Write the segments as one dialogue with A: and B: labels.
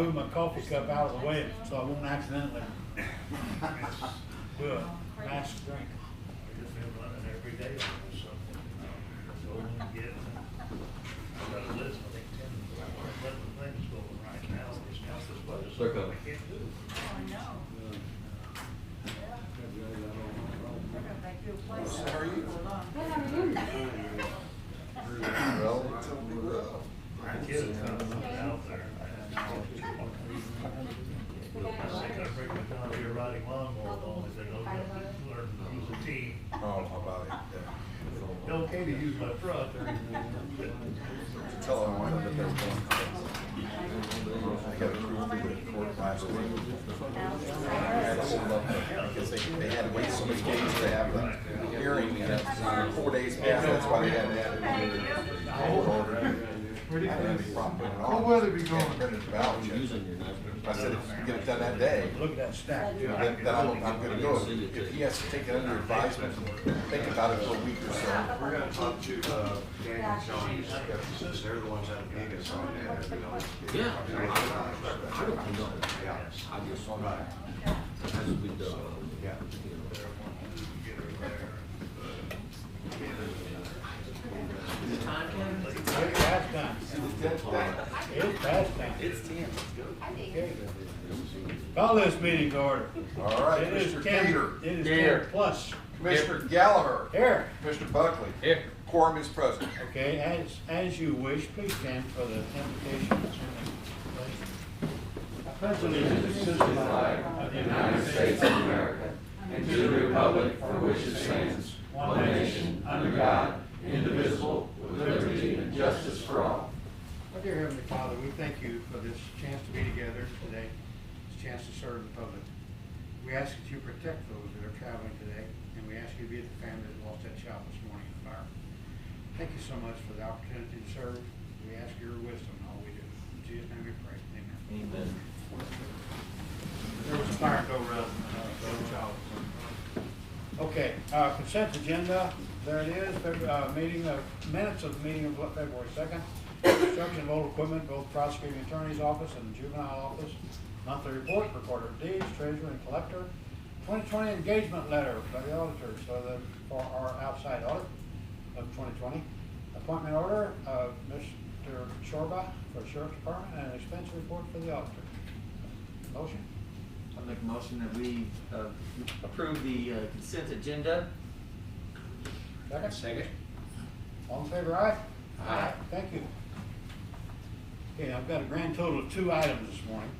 A: move my coffee cup out of the way so I won't accidentally do a mass drink.
B: We've just been running every day on this, so we get, I've got a list, I think 10, 11 things going right now, it's not this budget, so I can't do.
C: Oh, I know. Yeah. We're gonna make you a place.
D: How are you?
C: Well,
B: My kids are out there. I think I bring them down here riding lawnmower along, if they don't learn to use a T.
D: Oh, how about it?
B: It's okay to use my truck.
D: Tell them one that they're going. I got approved through the court last week. I had to hold up because they had to wait so many days to have the hearing, and 4 days passed, that's why they had to have it. Court order. I didn't have any problem putting it on.
E: What weather be going?
D: Printed it out, I said, if you get it done that day,
A: Look at that stack.
D: then I'm gonna go. If he has to take it under advisement and think about it for a week or so.
F: We're gonna talk to Danny and Sean, because they're the ones that have given us on that, you know.
G: Yeah. I don't know.
F: Yeah.
G: I just,
F: Right.
G: as we do.
F: Yeah.
A: It's past time. It's past time.
G: It's 10.
A: Okay. Call this meeting to order.
D: All right,
A: It is
D: Mr.
A: 10
D: Gator,
A: It is
G: Here.
A: 10 plus.
D: Commissioner Gallagher,
A: Here.
D: Commissioner Buckley.
G: Here.
D: Quorum is present.
A: Okay, as you wish, please stand for the invocation.
H: Allegiance to the flag of the United States of America and to the republic for which it stands, one nation, under God, indivisible, with liberty and justice for all.
A: Well, dear Heavenly Father, we thank you for this chance to be together today, this chance to serve the public. We ask that you protect those that are traveling today, and we ask you to be with the family that lost that child this morning in the fire. Thank you so much for the opportunity to serve. We ask your wisdom in all we do. In Jesus' name we pray. Amen.
G: Amen.
A: There was a fire go around the other child. Okay, consent agenda, there it is, minutes of the meeting of February 2nd. Destruction of old equipment, both prosecuting attorney's office and the juvenile office. Monthly report, recorder of deeds, treasurer and collector. 2020 engagement letter by the auditors for our outside audit of 2020. Appointment order of Mr. Shorba for the Sheriff's Department and an expense report for the auditor. Motion?
G: I'll make a motion that we approve the consent agenda.
A: Second?
G: Second.
A: All in favor, aye?
G: Aye.
A: Thank you. Okay, I've got a grand total of 2 items this morning.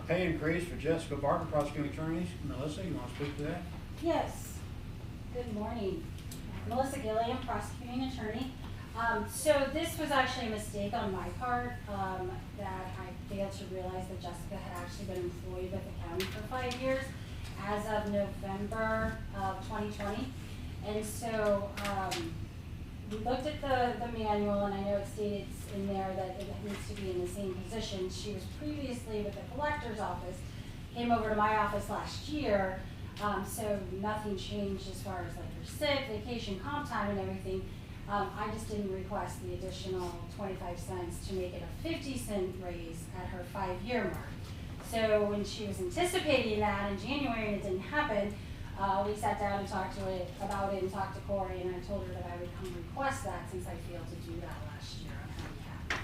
A: Pay increase for Jessica Barton, prosecuting attorneys. Melissa, you want to speak to that?
I: Yes. Good morning. Melissa Gilliam, prosecuting attorney. So this was actually a mistake on my part, that I failed to realize that Jessica had actually been employed with the county for 5 years as of November of 2020. And so we looked at the manual, and I know it stated in there that it needs to be in the same position. She was previously with the collector's office, came over to my office last year, so nothing changed as far as like her sick, vacation, comp time, and everything. I just didn't request the additional 25 cents to make it a 50-cent raise at her 5-year mark. So when she was anticipating that in January and it didn't happen, we sat down and talked about it and talked to Corey, and I told her that I would come request that since I failed to do that last year on her behalf.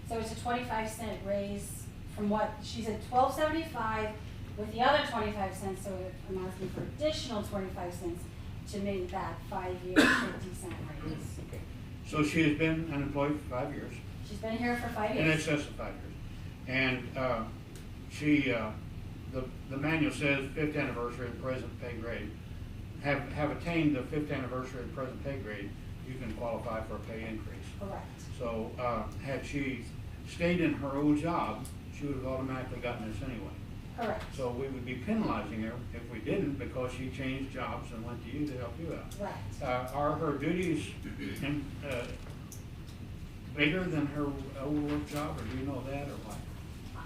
I: So it's a 25-cent raise from what she said, $12.75 with the other 25 cents. So I'm asking for additional 25 cents to make that 5-year 50-cent raise.
A: Okay. So she has been unemployed for 5 years.
I: She's been here for 5 years.
A: In excess of 5 years. And the manual says 5th anniversary of present pay grade. Have attained the 5th anniversary of present pay grade, you can qualify for a pay increase.
I: Correct.
A: So had she stayed in her old job, she would have automatically gotten this anyway.
I: Correct.
A: So we would be penalizing her if we didn't, because she changed jobs and went to you to help you out.
I: Right.
A: Are her duties bigger than her old work job, or do you know that, or what?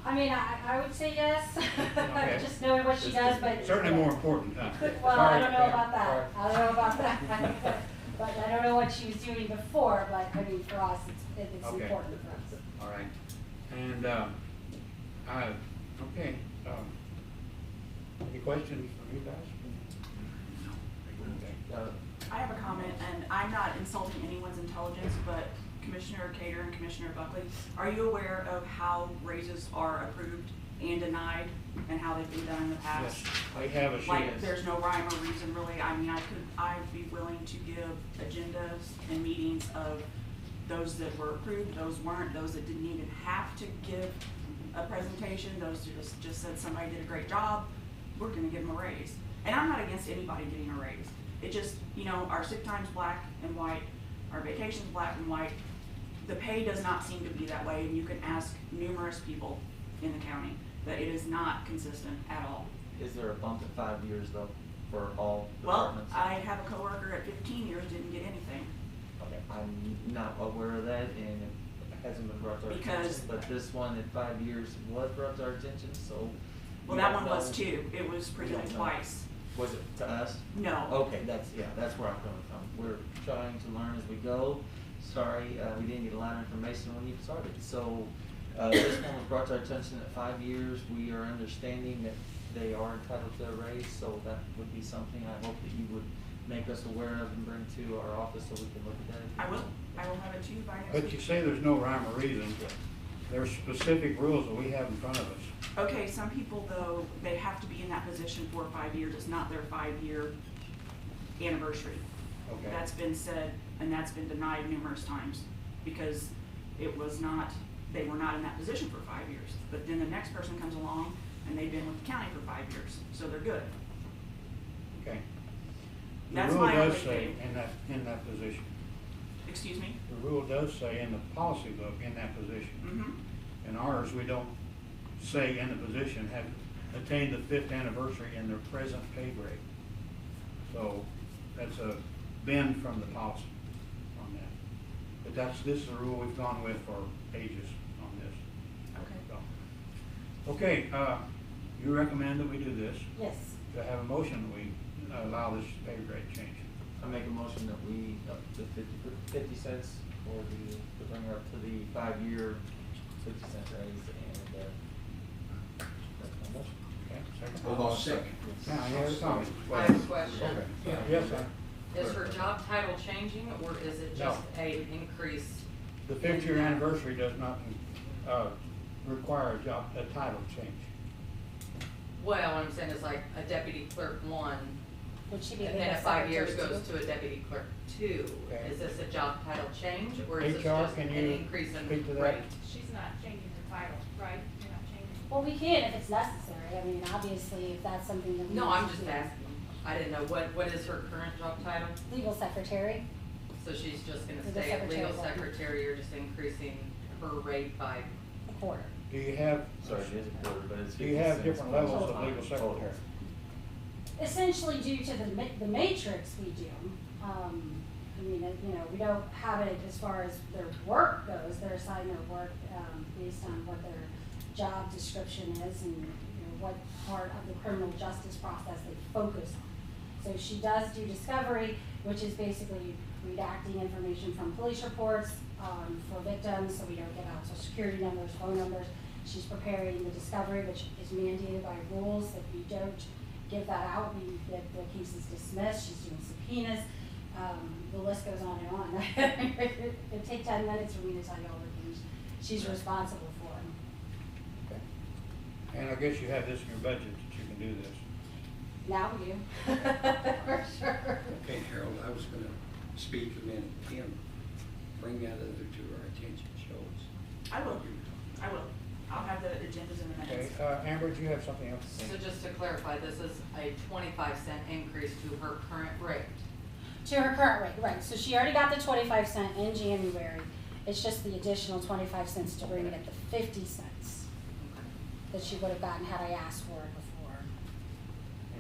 I: I mean, I would say yes,
A: Okay.
I: just knowing what she does, but.
A: Certainly more important, huh?
I: Well, I don't know
A: Sorry.
I: about that. I don't know about that. But I don't know what she was doing before, but I mean, for us, it's
A: Okay.
I: important for us.
A: All right. And Okay, any questions from you guys? Okay.
E: I have a comment, and I'm not insulting anyone's intelligence, but Commissioner Cater and Commissioner Buckley, are you aware of how raises are approved and denied and how they've been done in the past?
A: Yes, I have a sheet.
E: Like, there's no rhyme or reason really. I mean, I'd be willing to give agendas and meetings of those that were approved, those weren't, those that didn't even have to give a presentation, those just said somebody did a great job, we're gonna give them a raise. And I'm not against anybody getting a raise. It just, you know, our sick time's black and white, our vacation's black and white. The pay does not seem to be that way, and you can ask numerous people in the county that it is not consistent at all.
G: Is there a bump at 5 years though, for all
E: Well,
G: departments?
E: I have a coworker at 15 years didn't get anything.
G: Okay, I'm not aware of that, and it hasn't been brought to our attention,
E: Because-
G: but this one at 5 years was brought to our attention, so.
E: Well,
G: we
E: that
G: don't
E: one was
G: know.
E: too. It was
G: We
E: presented
G: don't know.
E: twice.
G: Was it to us?
E: No.
G: Okay, that's where I'm coming from. We're trying to learn as we go. Sorry, we didn't get a lot of information when you started. So, this one was brought to our attention at 5 years. We are understanding that they are entitled to a raise, so that would be something I hope that you would make us aware of and bring to our office so we can look at that.
E: I will. I will have it to you by next
A: But
E: week.
A: you say there's no rhyme or reason. There's specific rules that we have in front of us.
E: Okay, some people though, they have to be in that position for 5 years. It's not their 5-year anniversary.
A: Okay.
E: That's been said, and that's been denied numerous times because it was not, they were not in that position for 5 years. But then the next person comes along and they've been with the county for 5 years, so they're good.
A: Okay.
E: That's
A: The
E: my
A: rule
E: only
A: does say
E: thing.
A: in that position.
E: Excuse me?
A: The rule does say in the policy book, in that position.
E: Mm-hmm.
A: In ours, we don't say in the position have attained the 5th anniversary in their present pay grade. So that's a bend from the policy on that. But this is the rule we've gone with for ages on this.
E: Okay.
A: So, okay, you recommend that we do this?
I: Yes.
A: Do I have a motion that we allow this pay grade change?
G: I make a motion that we up to 50 cents for to bring her up to the 5-year 50-cent raise, and that's my motion.
A: Okay, second.
D: Hold on a second.
A: Now, any other comments?
J: I have a question.
A: Okay. Yes, sir.
J: Is her job title changing, or is it
A: No.
J: just a increase?
A: The 5th year anniversary does not require a title change.
J: Well, what I'm saying is like a deputy clerk 1,
I: Would she be
J: and
I: legal
J: then at 5 years
I: secretary
J: goes
I: too?
J: to a deputy clerk 2.
A: Okay.
J: Is this a job title change, or is this
A: HR,
J: just
A: can
J: an
A: you
J: increase in
A: speak to that?
J: rate?
K: She's not changing her title, right? You're not changing.
I: Well, we can if it's necessary. I mean, obviously, if that's something that we.
J: No,
I: need
J: I'm
I: to
J: just
I: do.
J: asking. I didn't know, what is her current job title?
I: Legal secretary.
J: So she's just gonna
I: Legal
J: stay at legal
I: secretary.
J: secretary, you're just increasing her rate by,
I: A quarter.
A: Do you have,
G: Sorry, it is a quarter, but it's 50
A: do you have
G: cents
A: different
G: total.
A: levels of legal secretary?
I: Essentially, due to the matrix we do, I mean, you know, we don't have it as far as their work goes. They're assigned their work based on what their job description is and, you know, what part of the criminal justice process they focus on. So she does do discovery, which is basically redacting information from police reports for victims, so we don't give out social security numbers, phone numbers. She's preparing the discovery, which is mandated by rules. If we don't give that out, the case is dismissed. She's doing subpoenas. The list goes on and on. It'd take 10 minutes for me to tell you all the things she's responsible for.
A: Okay. And I guess you have this in your budget that you can do this.
I: Now we do, for sure.
C: Okay, Harold, I was gonna speak and then Tim, bring that other to our attention, show us.
E: I will. I will. I'll have the agendas in the
A: Okay,
E: minutes.
A: Amber, do you have something else to
J: so
A: say?
J: just to clarify, this is a 25-cent increase to her current rate.
I: To her current rate, right. So she already got the 25 cent in January. It's just the additional 25 cents to bring it at the 50 cents that she would have gotten had I asked for it before.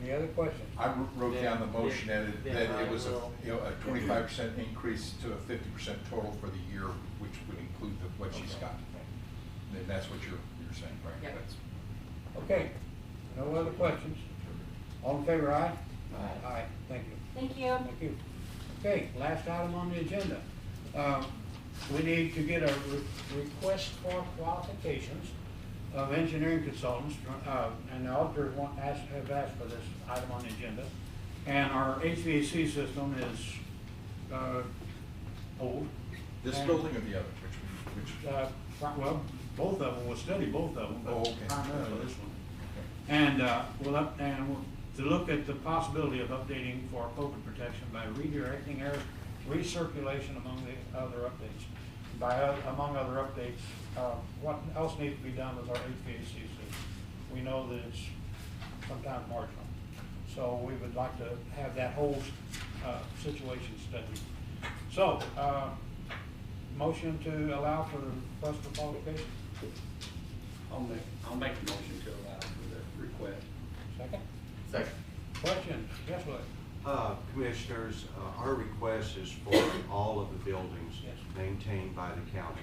A: Any other questions?
D: I wrote down the motion that
G: Yeah,
D: it was
G: I will.
D: a 25% increase to a 50% total for the year, which would include what she's got. And that's what you're saying, right?
J: Yep.
D: That's-
A: Okay, no other questions? All in favor, aye?
D: Aye.
A: Aye, thank you.
I: Thank you.
A: Thank you. Okay, last item on the agenda. We need to get a request for qualifications of engineering consultants, and the auditors have asked for this item on the agenda. And our HVAC system is, old.
D: This
A: And,
D: building or the other, which?
A: Well, both of them, we'll study both of them,
D: Oh,
A: but
D: okay.
A: primarily this one. And, to look at the possibility of updating for COVID protection by redirecting air recirculation among the other updates. Among other updates, what else needs to be done with our HVAC system? We know that it's sometimes marginal. So we would like to have that whole, situation studied. So, motion to allow for the request for qualification?
C: I'll make a motion to allow for the request.
A: Second?
G: Second.
A: Questions? Yes, Willie?
F: Commissioners, our request is for all of the buildings
A: Yes.
F: maintained by the county.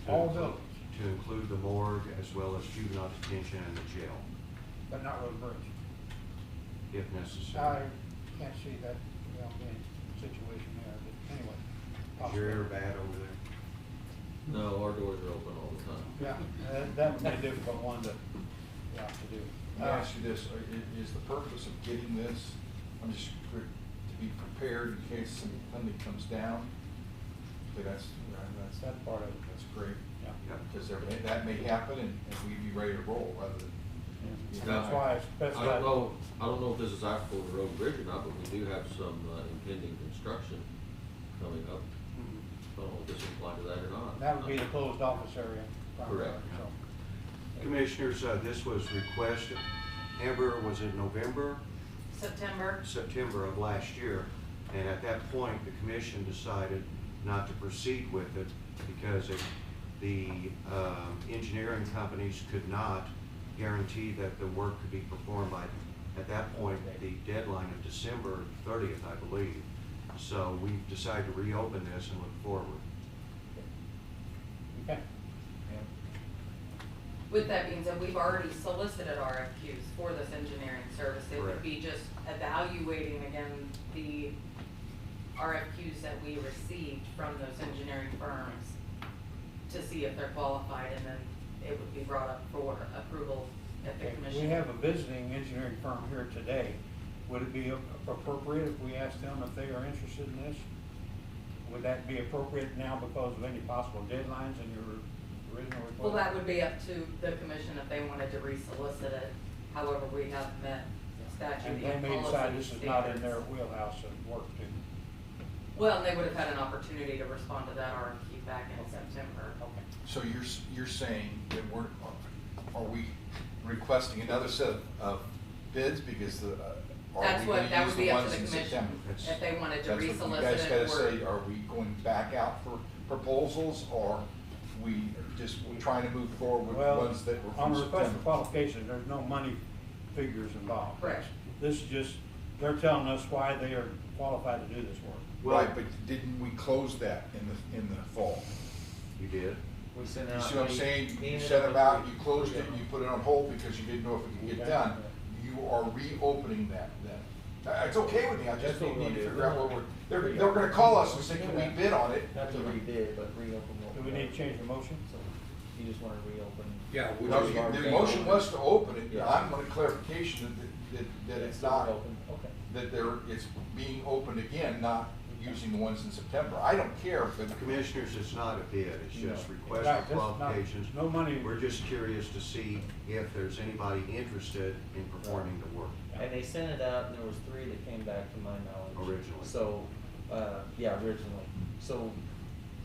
A: All buildings?
F: To include the morgue as well as juvenile detention and the jail,
A: But not Road and Bridge.
F: if
A: I
F: necessary.
A: can't see that, being a situation there, but anyway.
F: Is your air bad over there?
H: No, our doors are open all the time.
A: Yeah, that would be a difficult one to do.
D: Let me ask you this, is the purpose of getting this, I'm just to be prepared in case some funding comes down? Okay, that's
A: That's part of it.
D: that's great.
A: Yeah.
F: Yep.
D: Because that may happen and we'd be ready to roll rather than.
A: And that's why I specified.
H: I don't know if this is applicable to Road and Bridge or not, but we do have some impending construction coming up. I don't know if this will apply to that or not.
A: That would be the closed office area. primarily,
H: Correct.
A: so.
F: Commissioners, this was requested, Amber, was it November? September of last year, and at that point, the commission decided not to proceed with it because the engineering companies could not guarantee that the work could be performed by, at that point, the deadline of December 30th, I believe. So we decided to reopen this and look forward.
A: Okay.
J: With that being said, we've already solicited RFQs for this engineering service. It would
F: Correct.
J: be just evaluating again the RFQs that we received from those engineering firms to see if they're qualified, and then it would be brought up for approval at the
A: Okay.
J: commission.
A: We have a visiting engineering firm here today. Would it be appropriate if we asked them if they are interested in this? Would that be appropriate now because of any possible deadlines in your original request?
J: Well, that would be up to the commission if they wanted to resolicit it. However, we have met statute
A: And
J: and
A: they
J: policy
A: may decide this is not in
J: standards.
A: their wheelhouse of work too.
J: Well, they would have had an opportunity to respond to that RFQ back in September.
A: Okay.
D: So you're saying that are we requesting another set of bids because are
J: That's
D: we
J: what,
D: gonna
J: that
D: use
J: would be
D: the
J: up to
D: ones
J: the
D: in
J: commission,
D: September?
J: if they wanted to
D: That's what
J: resolicit
D: you guys
J: it.
D: gotta
J: or-
D: say, are we going back out for proposals or we just trying to move forward with
A: Well,
D: ones that were
A: on
D: from
A: the request for
D: September?
A: qualification, there's no money figures involved.
J: Correct.
A: This is just, they're telling us why they are qualified to do this work.
D: Right, but didn't we close that in the fall?
F: You did?
G: We sent
D: You
G: out.
D: see what I'm saying? You
G: ended
D: set
G: up
D: about,
G: with-
D: you closed it, and you put it on hold because you didn't know if it could get
A: Okay.
D: done. You are reopening that then. It's okay with me, I just
G: That's what
D: need
G: we'll
D: to
G: do.
D: figure out what they're gonna call us and say, can we bid on it?
G: Not to rebid, but reopen what.
A: Do we need to change the motion?
G: So you just wanna reopen.
C: Yeah, we
D: No,
C: just.
D: the motion was to open it,
G: Yeah.
D: I'm wanting clarification that it's not,
G: Open, okay.
D: that it's being opened again, not using the ones in September. I don't care, but.
F: Commissioners, it's not a bid, it's just
A: No.
F: request
A: Right,
F: for
A: this is not-
F: qualifications.
A: no money.
F: We're just curious to see if there's anybody interested in performing the work.
G: And they sent it out, and there was 3 that came back to my knowledge.
F: Originally.
G: So, yeah, originally. So,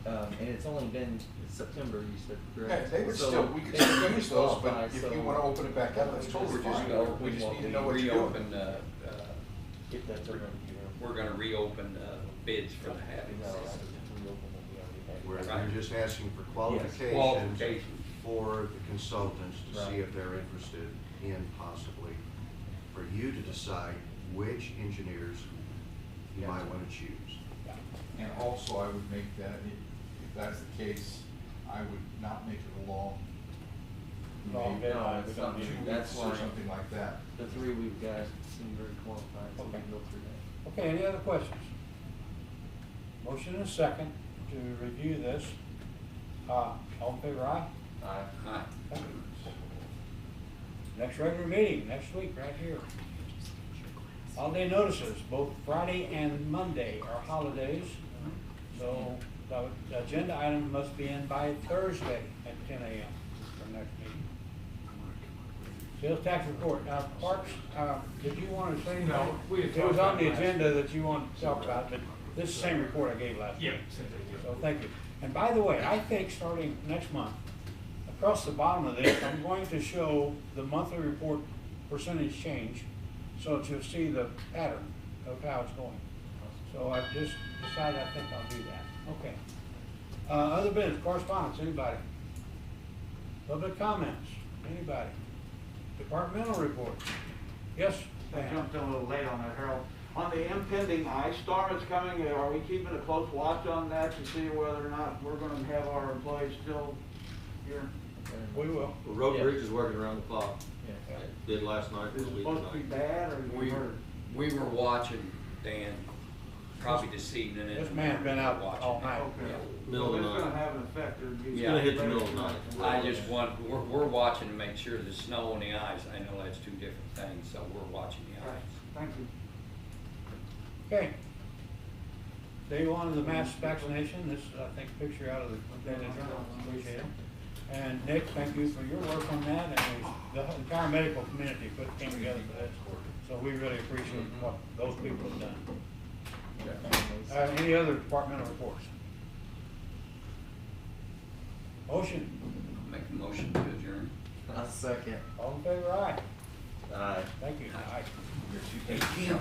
G: and it's only been September, you said,
D: Yeah,
G: correct?
D: they would
G: So
D: still, we could
G: they
D: still
G: could
D: use those, but
G: qualify,
D: if
G: so
D: you wanna open it back up, that's totally
C: We're just
D: fine.
C: gonna,
D: We just need to know what you're
C: reopen,
D: doing.
G: Get that to run
C: we're gonna reopen, bids for the habits.
F: We're
C: Right.
F: just asking for qualifications
C: Qualifications.
F: for the consultants to see
G: Right.
F: if they're interested in possibly, for you to decide which engineers you might wanna choose.
D: And also, I would make that, if that's the case, I would not make it a long.
A: Long
D: maybe
A: deadline, we
D: two
A: don't need-
D: weeks
G: that's
D: or
G: why-
D: something like that.
G: The 3 we've got seem very qualified, so we
A: Okay.
G: can go through that.
A: Okay, any other questions? Motion and a second to review this. All in favor, aye?
G: Aye.
C: Aye.
A: Okay. Next regular meeting, next week, right here. Holiday notices, both Friday and Monday are holidays, so the agenda item must be in by Thursday at 10 a.m. for next meeting. Sales tax report. Now, Parks, did you want to say anything?
H: No, we had
A: It was on the
H: talked about it last
A: agenda that you wanted to talk about, but this is the same report I gave last week.
H: Yeah, same thing, yeah.
A: So thank you. And by the way, I think starting next month, across the bottom of this, I'm going to show the monthly report percentage change so that you'll see the pattern of how it's going. So I've just decided I think I'll do that. Okay. Other business, correspondence, anybody? Public comments, anybody? Departmental reports. Yes,
L: I
A: Dan?
L: jumped in a little late on that, Harold. On the impending ice storm that's coming, are we keeping a close watch on that to see whether or not we're gonna have our employees still here?
A: We will.
M: Well, Road
G: Yeah.
M: Bridge is working around the clock.
G: Yeah.
M: Did last night,
L: Is
M: this
L: it
M: week
L: supposed to be
M: tonight.
L: bad, or you
C: We,
L: heard?
C: we were watching, Dan, probably this evening.
A: This man's been out all night.
L: Okay.
M: Middle of the
L: So it's
M: night.
L: gonna have an effect, or you?
M: It's
C: Yeah.
M: gonna hit the middle of the night.
C: I just want, we're watching to make sure the snow and the ice, I know that's two different things, so we're watching the
L: Right,
C: ice.
L: thank you.
A: Okay. Day one of the mass vaccination, this is, I think, a picture out of the Daily Journal, appreciate it. And Nick, thank you for your work on that, and the entire medical community came together for this. So we really appreciate what those people have done. Any other departmental reports? Motion,
C: Make a motion to adjourn.
G: A second.
A: all in favor, aye.
G: Aye.
A: Thank you. Aye.
C: Hey, Kim.